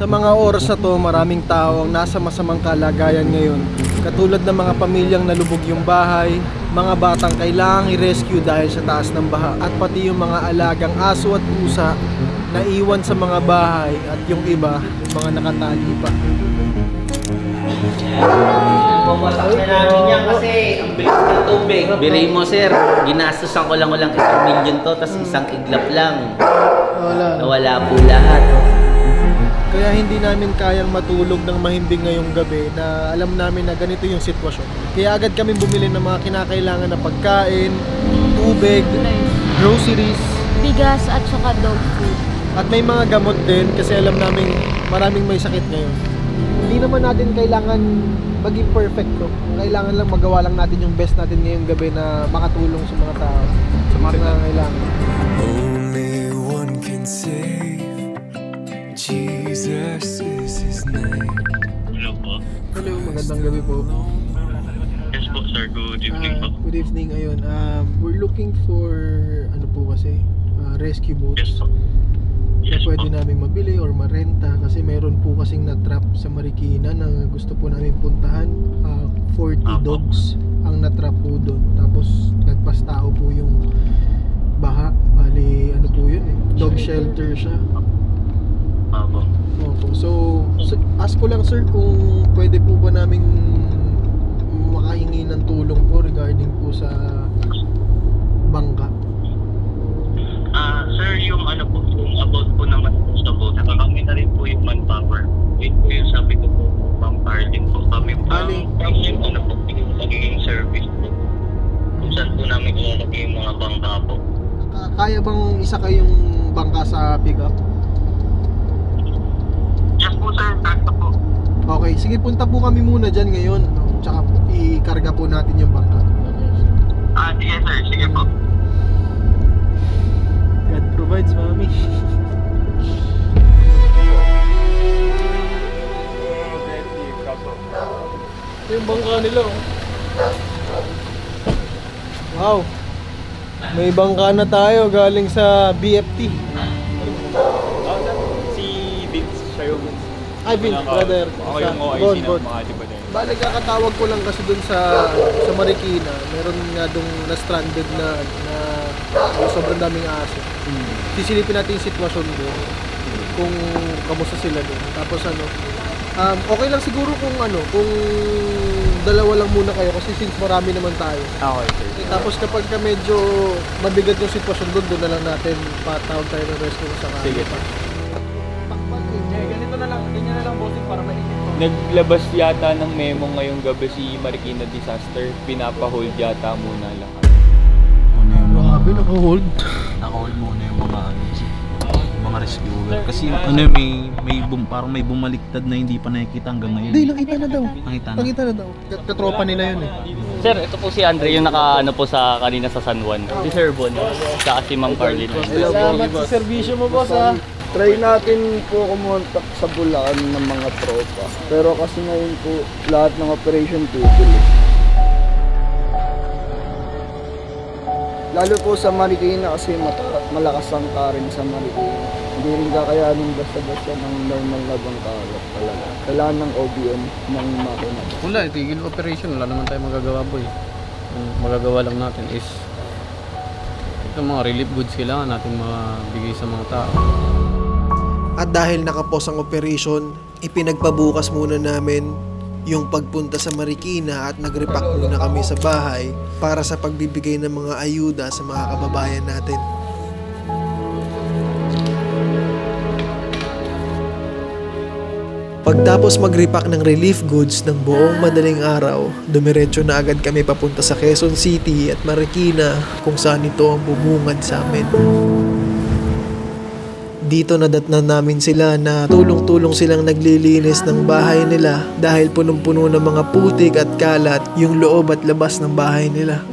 Sa mga oras na to, maraming tao ang nasa masamang kalagayan ngayon. Katulad ng mga pamilyang nalubog yung bahay, mga batang kailangang i-rescue dahil sa taas ng baha, at pati yung mga alagang aso at pusa na iwan sa mga bahay, at yung iba, mga nakatali pa. Pumasak na namin yan kasi ang bilis ng tubig. Biray mo sir, ginastosan ko lang walang 1 milyon to, tas isang iglap lang. Nawala po lahat. Kaya hindi namin kayang matulog ng mahimbing ngayong gabi na alam namin na ganito yung sitwasyon. Kaya agad kami bumili ng mga kinakailangan na pagkain, tubig, groceries, bigas at saka dog food. At may mga gamot din kasi alam namin maraming may sakit ngayon. Hindi naman natin kailangan maging perfecto. Kailangan lang magawa lang natin yung best natin ngayong gabi na makatulong sa mga tao, sa mga nangangailangan. Only one can save. Jesus is his name. Hello po. Hello, magandang gabi po. Yes po sir, good evening po. Good evening, ayun. We're looking for ano po kasi, rescue boats. Yes po. Na Yes pwede po. namin mabili or marenta kasi meron po kasing na-trap sa Marikina na gusto po namin puntahan. 40 dogs ang na-trap po doon. Tapos nagpas tao po yung baha. Bali, ano po yun eh, dog shelter siya. Opo. Opo. So, ask ko lang sir kung pwede po ba naming makahingi ng tulong po regarding po sa bangka. Sir, yung ano po, yung about po naman po sa boat, kami na rin po yung manpower. Yun po yung sabi ko po, manpower din po kami. Yung ano po, yung magiging service po. Kung saan po namin ilalagay yung mga bangka po. Kaya bang isa kayong bangka sa pick-up? Yes po sir, kaya po. Okay, sige, punta po kami muna dyan ngayon. Tsaka i-karga po natin yung bangka. Sige sir, sige po. God provides, mami. Ito yung bangka nila, oh. Wow. May bangka na tayo galing sa BFT. Si Vince, siya yung... Ay, Vince, brother. Ako yung OIC ng mga diba din. Bale, kakatawag ko lang kasi dun sa Marikina. Meron nga dong na-stranded na sobrang daming aso. Sisilipin natin yung sitwasyon doon. Kung kamusta sila doon. Tapos ano, okay lang siguro kung kung dalawa lang muna kayo kasi since marami naman tayo. Okay, sir. Tapos kapag ka medyo mabigat yung sitwasyon doon na lang natin patawag tayo ng rescue kung sakali. Sige. Ganito na lang, ganyan na lang bossing para mainit. Naglabas yata ng memo ngayong gabi si Marikina Disaster. Pinapa-hold yata muna lang. Grabe, naka-hold. Naka-hold muna yung mga rescuer. Kasi parang may bumaliktad na hindi pa nakikita hanggang ngayon. Hindi, nakita na daw. Nakita na daw. Katropa nila yun eh. Sir, ito po si Andre yung naka po sa kanina sa San Juan. Si Sir Bon, saka si Ma'am Carlin. Salamat sa serbisyo mo, boss, ha. Try natin po kumontak sa Bulacan ng mga tropa. Pero kasi ngayon po, lahat ng operation tutuloy. Lalo po sa Marikina kasi malakas ang current sa Marikina. Hindi rin kakayanin basta-basta ng normal na bangkalot talaga. Kailangan ng OBM ng makina. Wala, itigil operation. Wala naman tayo magagawa po eh. Ang magagawa lang natin is itong mga relief goods kailangan natin mabigay sa mga tao. At dahil nakapos ang operation, ipinagpabukas muna namin yung pagpunta sa Marikina at nag-repack muna kami sa bahay para sa pagbibigay ng mga ayuda sa mga kababayan natin. Pagtapos mag-repack ng relief goods ng buong madaling araw, dumiretso na agad kami papunta sa Quezon City at Marikina kung saan ito ang bumungad sa amin. Dito nadatnan namin sila na tulong-tulong silang naglilinis ng bahay nila dahil punong-puno ng mga putik at kalat yung loob at labas ng bahay nila.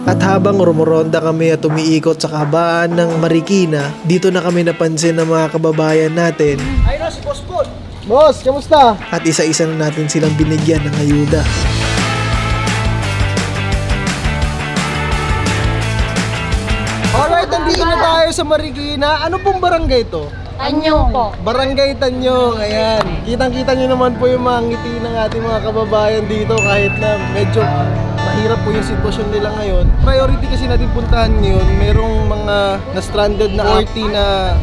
At habang rumoronda kami at umiikot sa kahabaan ng Marikina, dito na kami napansin ng mga kababayan natin. Ay no, si Boss Paul! Boss, kamusta? At isa-isa na natin silang binigyan ng ayuda. Alright! Alright, nandito na tayo sa Marikina. Ano pong barangay to? Tanyong po. Barangay Tanyong, ayan. Kitang-kita nyo naman po yung mga ngiti ng ating mga kababayan dito kahit na medyo mahirap po yung sitwasyon nila ngayon. Priority kasi natin puntahan ngayon, merong mga na-stranded na 40 na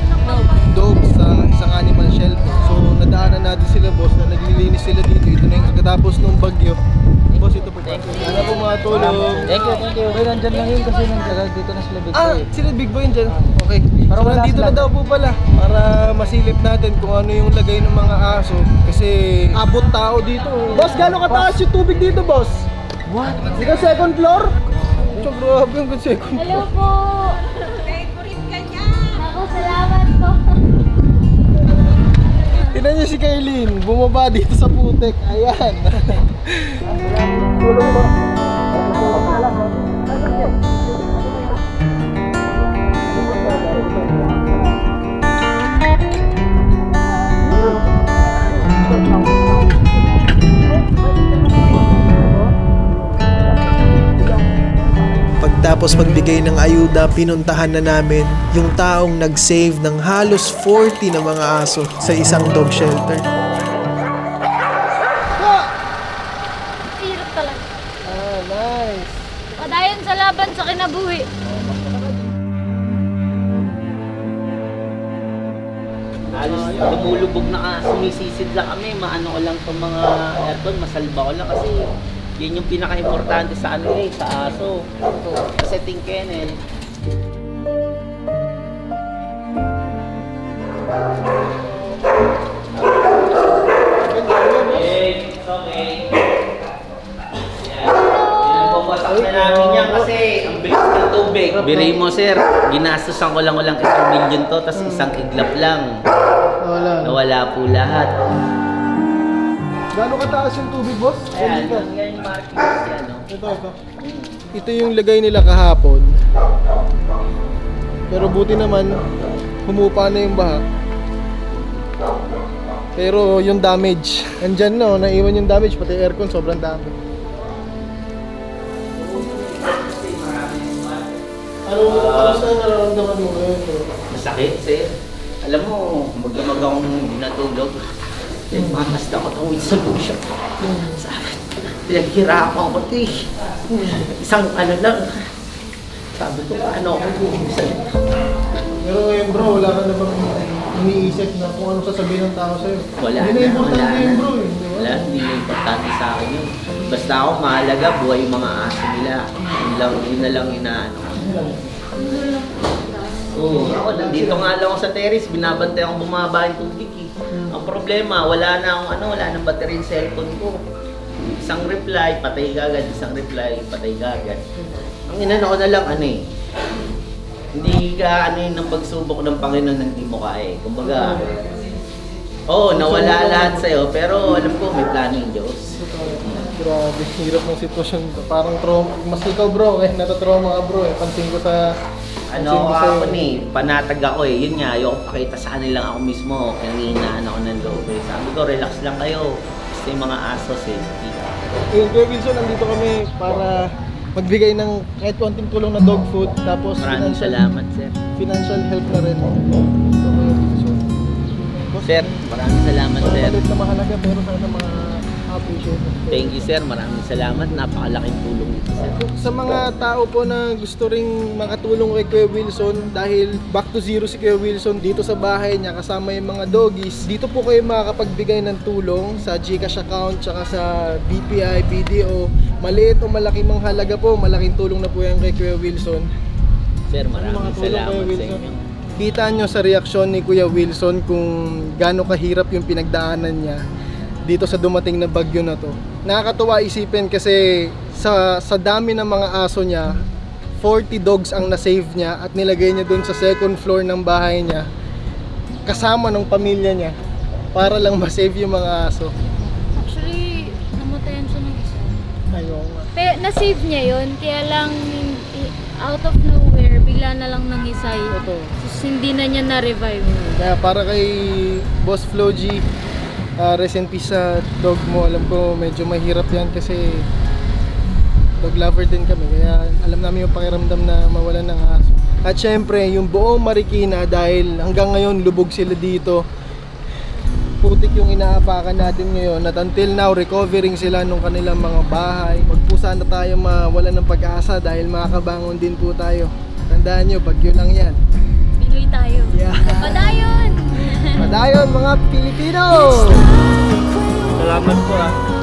dogs sa isang animal shelter. So nadaanan natin sila boss na naglilinis sila dito. Ito na yung pagkatapos ng bagyo. Boss, ito po. Ano po mga tulong? Thank you. Okay, nandyan lang yun kasi dito na sila Big Boy. Sila Big Boy dyan. Okay. So nandito na daw po pala para masilip natin kung ano yung lagay ng mga aso. Kasi abot tao dito. Boss, gano'ng kataas yung tubig dito, boss? What? Hindi ka second floor? So grabe yung second floor. Hello po. Favorite ka niya. Ako, salamat po. Tignan niyo si Kailin, bumaba dito sa putek. Ayan. Tulong mo. Pagtapos magbigay ng ayuda, pinuntahan na namin yung taong nag-save ng halos 40 na mga aso sa isang dog shelter. Hirap talaga. Ah, nice. Padayon sa laban sa kinabuhi. Halos lumulubog na ka, sumisisid lang kami, maano ko lang itong mga aircon, masalba ko lang kasi yun yung pinaka-importante sa ano sa aso. Sa setting kennel. Okay. Pinagpapasak na namin yan kasi ang bilis ng tubig. Biray mo sir, ginastosan ko lang 1 million to, tapos isang iglap lang. Nawala po lahat. Gano'ng kataas yung tubig, boss? Ayan, yung markings yan, no? Ito. Ito yung lagay nila kahapon. Pero buti naman, humupa na yung baha. Pero yung damage, andyan no, naiwan yung damage, pati aircon, sobrang dami. Ano sa nararamdaman mo ngayon, bro? Masakit, sir. Alam mo, magdamag akong hindi natulog. Mamasta ko itong solution. Sabi, pinaghirapan ko ito eh. Isang ano lang. Sabi ko, paano ako gumisan? Pero ngayon bro, wala ka na bang iniisip na kung ano sasabihin ng tao sa'yo? Wala Hindi na importante yun bro eh. Wala, hindi na importante sa akin yun. Basta ako mahalaga, buhay yung mga aso nila. Yun na lang inaano. Oo, ako nandito nga lang ako sa terrace, binabantay akong bumaba yung tubig eh. Ang problema, wala na akong wala nang battery yung cellphone ko. Isang reply, patay gagad. Isang reply, patay gagad. Ang inano ko na lang hindi ka ng pagsubok ng Panginoon ng di mo kaya. Kumbaga, nawala lahat sa'yo, pero alam ko may plano yung Diyos. Grabe, hirap ng sitwasyon. Parang trauma, mas ikaw bro, natatrauma ka bro eh. Pansin ko sa... panatag ako eh. Yun nga, ayoko pakita sa kanila ako mismo. Kanina ako ng loob eh. Sabi ko, relax lang kayo. Basta yung mga aso, safety. Kuya Wilson, nandito kami para magbigay ng kahit konting tulong na dog food. Tapos maraming salamat, sir. Financial help na rin. Sir, maraming salamat, sir. Malit na mahalaga, pero sana ma-appreciate. Thank you, sir. Maraming salamat. Napakalaking tulong nito, sir. Sa mga tao po na gusto ring makatulong kay Kuya Wilson, dahil back to zero si Kuya Wilson dito sa bahay niya kasama yung mga doggies, dito po kayo makakapagbigay ng tulong sa GCash account tsaka sa BPI, BDO. Maliit o malaking halaga po, malaking tulong na po yan kay Kuya Wilson. Sir, maraming salamat sa inyo. Kita nyo sa reaksyon ni Kuya Wilson kung gaano kahirap yung pinagdaanan niya dito sa dumating na bagyo na to. Nakakatuwa isipin kasi sa dami ng mga aso niya, 40 dogs ang na-save niya at nilagay niya doon sa second floor ng bahay niya kasama ng pamilya niya para lang ma-save yung mga aso. Actually, namatayan siya ng isa. Ayun. Pero na-save niya yun, kaya lang out of nowhere, bigla na lang nangisay. Ito. So, hindi na niya na-revive. Kaya para kay Boss Flo G, rest in peace sa dog mo. Alam ko medyo mahirap yan kasi dog lover din kami. Kaya alam namin yung pakiramdam na mawalan ng aso. At syempre, yung buong Marikina, dahil hanggang ngayon lubog sila dito. Putik yung inaapakan natin ngayon at until now, recovering sila nung kanilang mga bahay. Huwag po sana tayo mawala ng pag-asa dahil makakabangon din po tayo. Tandaan nyo, bagyo lang yan. Pinoy tayo. Yeah. Padayon! Padayon mga Pilipino! Salamat po